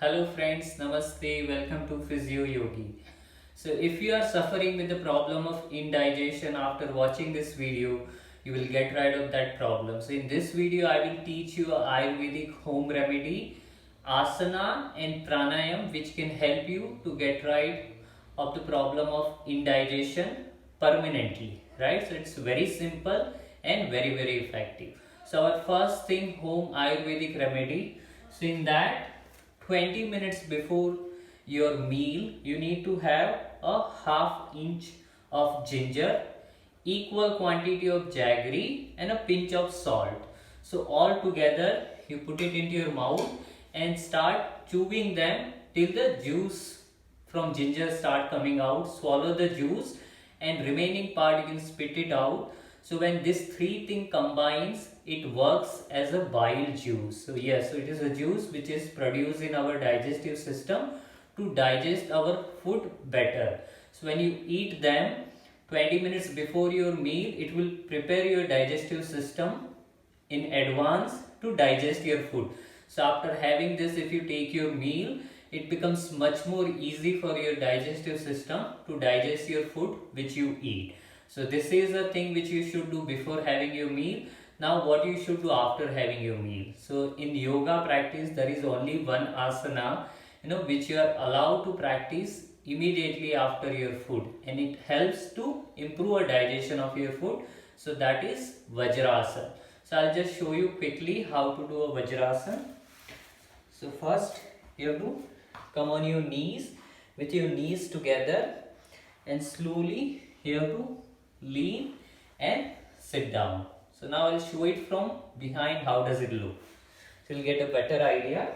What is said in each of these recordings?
Hello friends, Namaste, welcome to Physio Yogi. So if you are suffering with the problem of indigestion after watching this video, you will get rid of that problem. So in this video, I will teach you a Ayurvedic home remedy, asana and pranayam, which can help you to get rid of the problem of indigestion permanently, right? So it's very simple and very effective. So our first thing, home Ayurvedic remedy. So in that 20 minutes before your meal, you need to have a half inch of ginger, equal quantity of jaggery and a pinch of salt. So all together you put it into your mouth and start chewing them till the juice from ginger start coming out. Swallow the juice and remaining part you can spit it out. So when this three thing combines, it works as a bile juice. So yes, so it is a juice which is produced in our digestive system to digest our food better. So when you eat them 20 minutes before your meal, it will prepare your digestive system in advance to digest your food. So after having this, if you take your meal, it becomes much more easy for your digestive system to digest your food which you eat. So this is a thing which you should do before having your meal. Now what you should do after having your meal. So in yoga practice, there is only one asana, which you are allowed to practice immediately after your food, and it helps to improve a digestion of your food. So that is Vajrasana. So I'll just show you quickly how to do a Vajrasana. So first you have to come on your knees with your knees together, and slowly you have to lean and sit down. So now I'll show it from behind how does it look. So you'll get a better idea.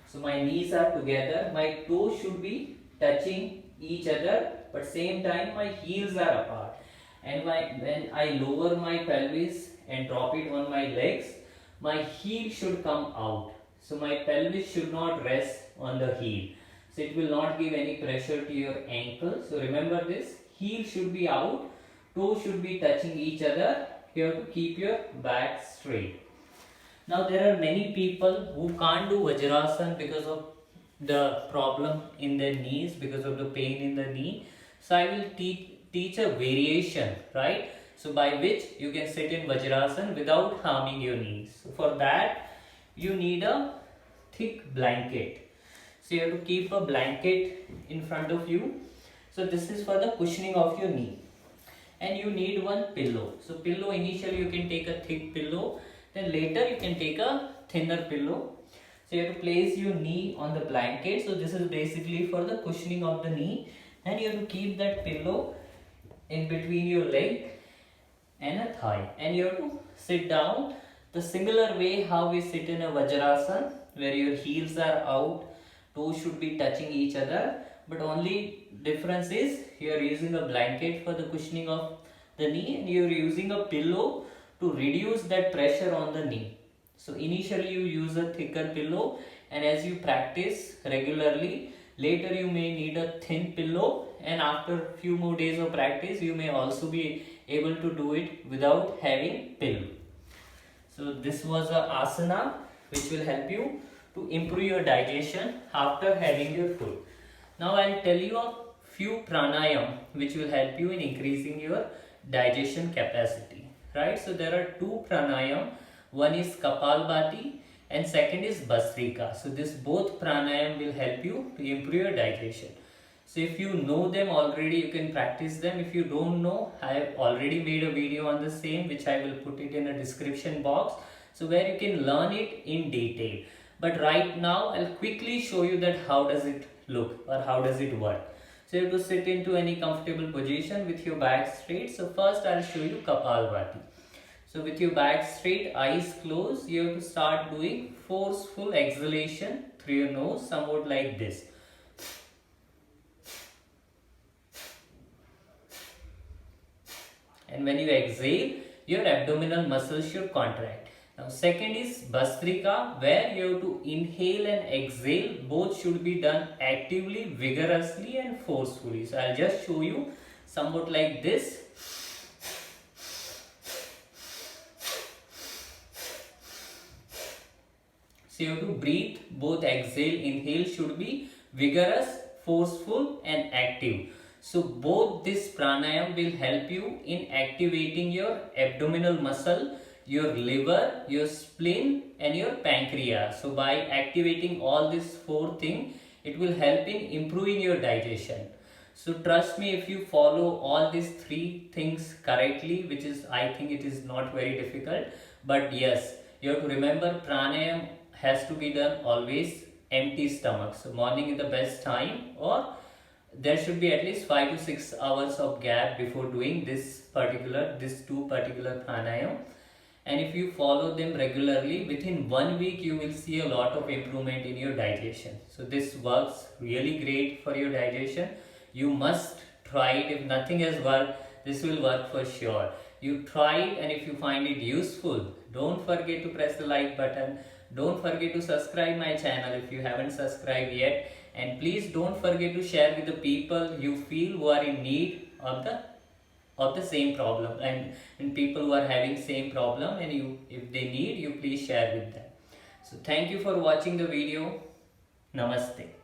So my knees are together, my toes should be touching each other, but same time my heels are apart. And when I lower my pelvis and drop it on my legs, my heel should come out. So my pelvis should not rest on the heel. So it will not give any pressure to your ankle. So remember this, heel should be out, toes should be touching each other. You have to keep your back straight. Now there are many people who can't do Vajrasana because of the problem in their knees, because of the pain in the knee. So I will teach a variation, right? So by which you can sit in Vajrasana without harming your knees. So for that you need a thick blanket. So you have to keep a blanket in front of you. So this is for the cushioning of your knee. And you need one pillow. So pillow, initially you can take a thick pillow, then later you can take a thinner pillow. So you have to place your knee on the blanket. So this is basically for the cushioning of the knee. And you have to keep that pillow in between your leg and a thigh. And you have to sit down the similar way how we sit in a Vajrasana, where your heels are out, toes should be touching each other. But only difference is you are using a blanket for the cushioning of the knee, and you are using a pillow to reduce that pressure on the knee. So initially you use a thicker pillow, and as you practice regularly, later you may need a thin pillow, and after few more days of practice you may also be able to do it without having pillow. So this was a asana which will help you to improve your digestion after having your food. Now I'll tell you a few pranayam which will help you in increasing your digestion capacity, right? So there are two pranayam. One is Kapalbhati and second is Bhastrika. So this both pranayam will help you to improve your digestion. So if you know them already, you can practice them. If you don't know, I have already made a video on the same, which I will put it in a description box, so where you can learn it in detail. But right now I'll quickly show you that how does it look or how does it work. So you have to sit into any comfortable position with your back straight. So first I'll show you Kapalbhati. So with your back straight, eyes closed, you have to start doing forceful exhalation through your nose, somewhat like this. And when you exhale, your abdominal muscles should contract. Now second is Bhastrika, where you have to inhale and exhale. Both should be done actively, vigorously and forcefully. So I'll just show you somewhat like this. So you have to breathe, both exhale, inhale should be vigorous, forceful and active. So both this pranayam will help you in activating your abdominal muscle, your liver, your spleen and your pancreas. So by activating all these four things, it will help in improving your digestion. So trust me, if you follow all these three things correctly, which is, I think it is not very difficult, but yes, you have to remember pranayam has to be done always empty stomach. So morning is the best time, or there should be at least 5 to 6 hours of gap before doing these two particular pranayam. And if you follow them regularly, within 1 week you will see a lot of improvement in your digestion. So this works really great for your digestion. You must try it. If nothing has worked, this will work for sure. You try it, and if you find it useful, don't forget to press the like button. Don't forget to subscribe my channel if you haven't subscribed yet, and please don't forget to share with the people you feel who are in need of the same problem, and people who are having same problem, and you, if they need you, please share with them. So thank you for watching the video. Namaste.